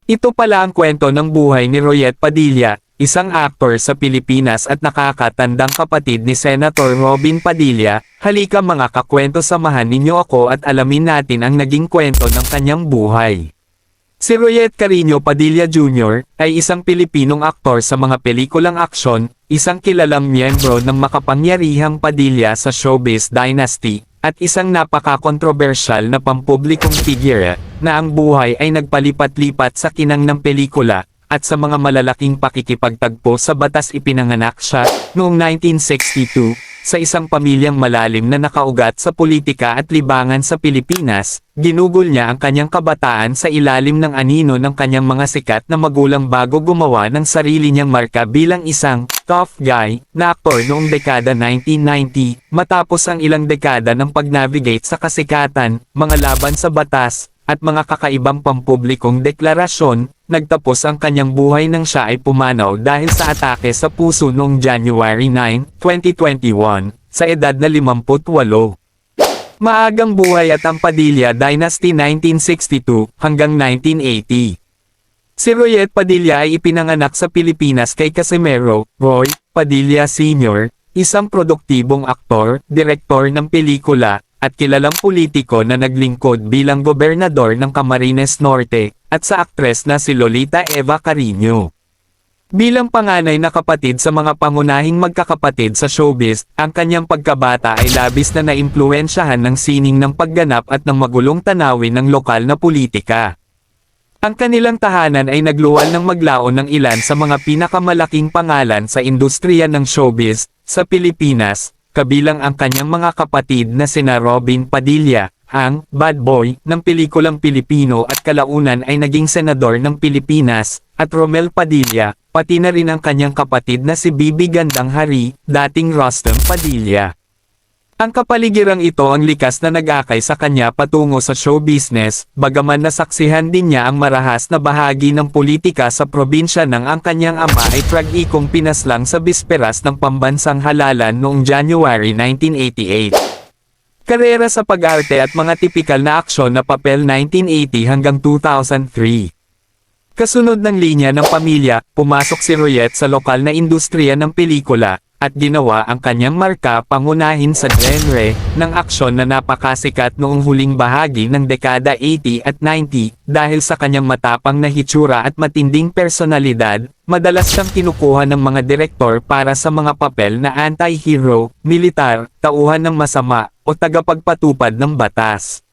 Ito pala ang kwento ng buhay ni Royet Padilla, isang aktor sa Pilipinas at nakakatandang kapatid ni Senator Robin Padilla. Halika mga kakwento, samahan ninyo ako at alamin natin ang naging kwento ng kanyang buhay. Si Royet Carino Padilla Jr. ay isang Pilipinong aktor sa mga pelikulang aksyon, isang kilalang miyembro ng makapangyarihang Padilla sa showbiz dynasty, at isang napaka-kontrobersyal na pampublikong figure, na ang buhay ay nagpalipat-lipat sa kinang ng pelikula, at sa mga malalaking pakikipagtagpo sa batas. Ipinanganak siya, noong 1962, sa isang pamilyang malalim na nakaugat sa politika at libangan sa Pilipinas. Ginugol niya ang kanyang kabataan sa ilalim ng anino ng kanyang mga sikat na magulang bago gumawa ng sarili niyang marka bilang isang tough guy na aktor noong dekada 1990, matapos ang ilang dekada ng pag-navigate sa kasikatan, mga laban sa batas, at mga kakaibang pampublikong deklarasyon. Nagtapos ang kanyang buhay nang siya ay pumanaw dahil sa atake sa puso noong January 9, 2021, sa edad na 58. Maagang buhay at ang Padilla Dynasty 1962 hanggang 1980. Si Royet Padilla ay ipinanganak sa Pilipinas kay Casimero Roy Padilla Sr., isang produktibong aktor, direktor ng pelikula, at kilalang politiko na naglingkod bilang gobernador ng Camarines Norte, at sa aktres na si Lolita Eva Carino. Bilang panganay na kapatid sa mga pangunahing magkakapatid sa showbiz, ang kanyang pagkabata ay labis na naimpluwensyahan ng sining ng pagganap at ng magulong tanawin ng lokal na politika. Ang kanilang tahanan ay nagluwal ng maglaon ng ilan sa mga pinakamalaking pangalan sa industriya ng showbiz sa Pilipinas, kabilang ang kanyang mga kapatid na sina Robin Padilla, ang bad boy ng pelikulang Pilipino at kalaunan ay naging senador ng Pilipinas, at Romel Padilla, pati na rin ang kanyang kapatid na si Bibi Gandang Hari, dating Rostem Padilla. Ang kapaligirang ito ang likas na nag-akay sa kanya patungo sa show business, bagaman nasaksihan din niya ang marahas na bahagi ng politika sa probinsya nang ang kanyang ama ay tragikong pinaslang sa bisperas ng pambansang halalan noong January 1988. Karera sa pag-arte at mga tipikal na aksyon na papel 1980 hanggang 2003. Kasunod ng linya ng pamilya, pumasok si Royet sa lokal na industriya ng pelikula, at ginawa ang kanyang marka pangunahin sa genre ng aksyon na napakasikat noong huling bahagi ng dekada 80 at 90, dahil sa kanyang matapang na hitsura at matinding personalidad. Madalas siyang kinukuha ng mga direktor para sa mga papel na anti-hero, militar, tauhan ng masama, o tagapagpatupad ng batas.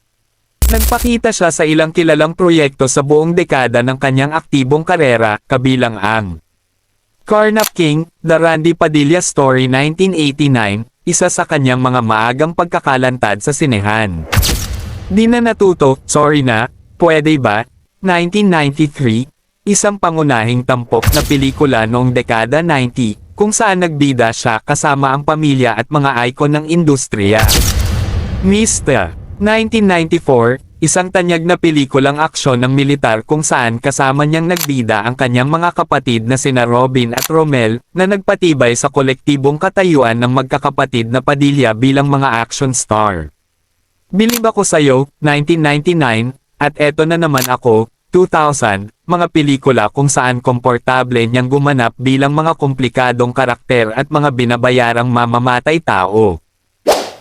Nagpakita siya sa ilang kilalang proyekto sa buong dekada ng kanyang aktibong karera, kabilang ang Carnap King, The Randy Padilla Story 1989, isa sa kanyang mga maagang pagkakalantad sa sinehan. Di na natuto, Sorry Na, Pwede Ba? 1993, isang pangunahing tampok na pelikula noong dekada 90, kung saan nagbida siya kasama ang pamilya at mga icon ng industriya. Mr. 1994, isang tanyag na pelikulang aksyon ng militar kung saan kasama niyang nagbida ang kanyang mga kapatid na sina Robin at Romel, na nagpatibay sa kolektibong katayuan ng magkakapatid na Padilla bilang mga action star. Bilib Ako Sa'yo, 1999, at Eto Na Naman Ako, 2000, mga pelikula kung saan komportable niyang gumanap bilang mga komplikadong karakter at mga binabayarang mamamatay tao.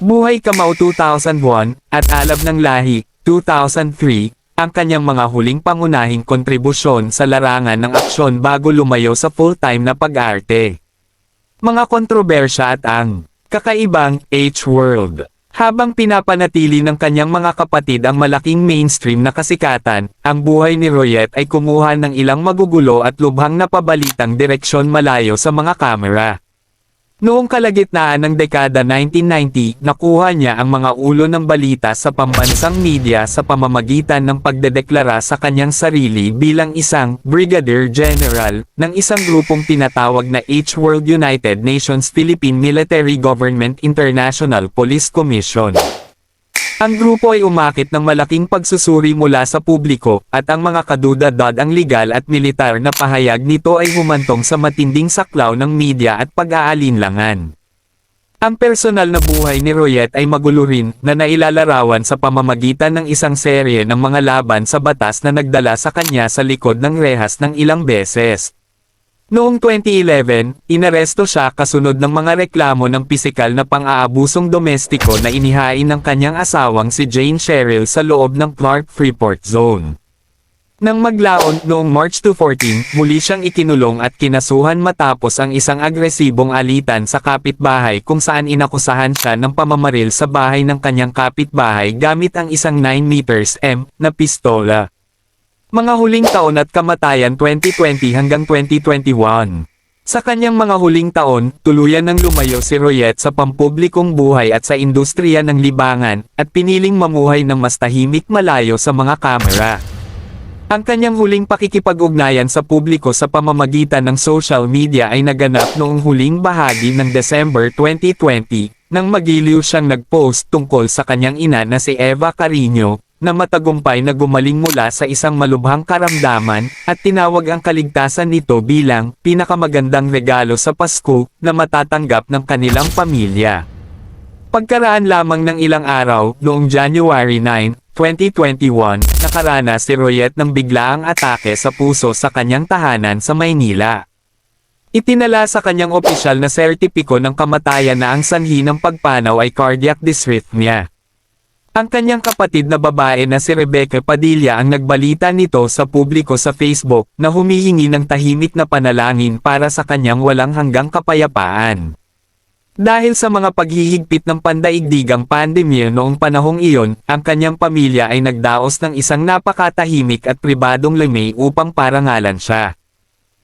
Buhay Kamao 2001, at Alab ng Lahi, 2003, ang kanyang mga huling pangunahing kontribusyon sa larangan ng aksyon bago lumayo sa full-time na pag-arte. Mga kontrobersya at ang kakaibang H-World. Habang pinapanatili ng kanyang mga kapatid ang malaking mainstream na kasikatan, ang buhay ni Royet ay kumuha ng ilang magugulo at lubhang napabalitang direksyon malayo sa mga kamera. Noong kalagitnaan ng dekada 1990, nakuha niya ang mga ulo ng balita sa pambansang media sa pamamagitan ng pagdedeklara sa kanyang sarili bilang isang Brigadier General ng isang grupong tinatawag na H-World United Nations Philippine Military Government International Police Commission. Ang grupo ay umakit ng malaking pagsusuri mula sa publiko, at ang mga kaduda-dad ang legal at militar na pahayag nito ay humantong sa matinding saklaw ng media at pag-aalinlangan. Ang personal na buhay ni Royet ay magulo rin na nailalarawan sa pamamagitan ng isang serye ng mga laban sa batas na nagdala sa kanya sa likod ng rehas ng ilang beses. Noong 2011, inaresto siya kasunod ng mga reklamo ng pisikal na pang-aabusong domestiko na inihain ng kanyang asawang si Jane Sherrill sa loob ng Clark Freeport Zone. Nang maglaon noong March 14, muli siyang ikinulong at kinasuhan matapos ang isang agresibong alitan sa kapitbahay kung saan inakusahan siya ng pamamaril sa bahay ng kanyang kapitbahay gamit ang isang 9 meters M na pistola. Mga huling taon at kamatayan 2020 hanggang 2021. Sa kanyang mga huling taon, tuluyan nang lumayo si Royet sa pampublikong buhay at sa industriya ng libangan, at piniling mamuhay ng mas tahimik malayo sa mga kamera. Ang kanyang huling pakikipag-ugnayan sa publiko sa pamamagitan ng social media ay naganap noong huling bahagi ng December 2020, nang magiliw siyang nag-post tungkol sa kanyang ina na si Eva Carino, na matagumpay na gumaling mula sa isang malubhang karamdaman, at tinawag ang kaligtasan nito bilang pinakamagandang regalo sa Pasko na matatanggap ng kanilang pamilya. Pagkaraan lamang ng ilang araw, noong January 9, 2021, nakaranas si Royet ng biglaang atake sa puso sa kanyang tahanan sa Maynila. Itinala sa kanyang opisyal na sertipiko ng kamatayan na ang sanhi ng pagpanaw ay cardiac dysrhythmia. Ang kanyang kapatid na babae na si Rebecca Padilla ang nagbalita nito sa publiko sa Facebook, na humihingi ng tahimik na panalangin para sa kanyang walang hanggang kapayapaan. Dahil sa mga paghihigpit ng pandaigdigang pandemya noong panahong iyon, ang kanyang pamilya ay nagdaos ng isang napakatahimik at pribadong lemay upang parangalan siya.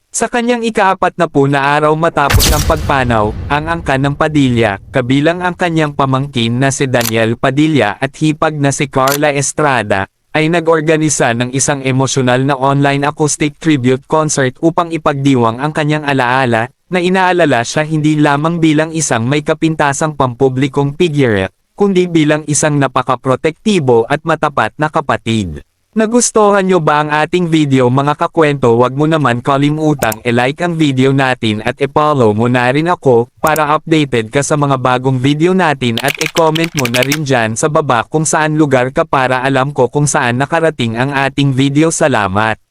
Sa kanyang ika-40 na araw matapos ang pagpanaw, ang angkan ng Padilla, kabilang ang kanyang pamangkin na si Daniel Padilla at hipag na si Carla Estrada, ay nag-organisa ng isang emosyonal na online acoustic tribute concert upang ipagdiwang ang kanyang alaala, na inaalala siya hindi lamang bilang isang may kapintasang pampublikong figure, kundi bilang isang napakaprotektibo at matapat na kapatid. Nagustuhan nyo ba ang ating video mga kakwento? Wag mo naman kalimutang i-like ang video natin at i-follow mo na rin ako, para updated ka sa mga bagong video natin, at i-comment mo na rin dyan sa baba kung saan lugar ka para alam ko kung saan nakarating ang ating video. Salamat!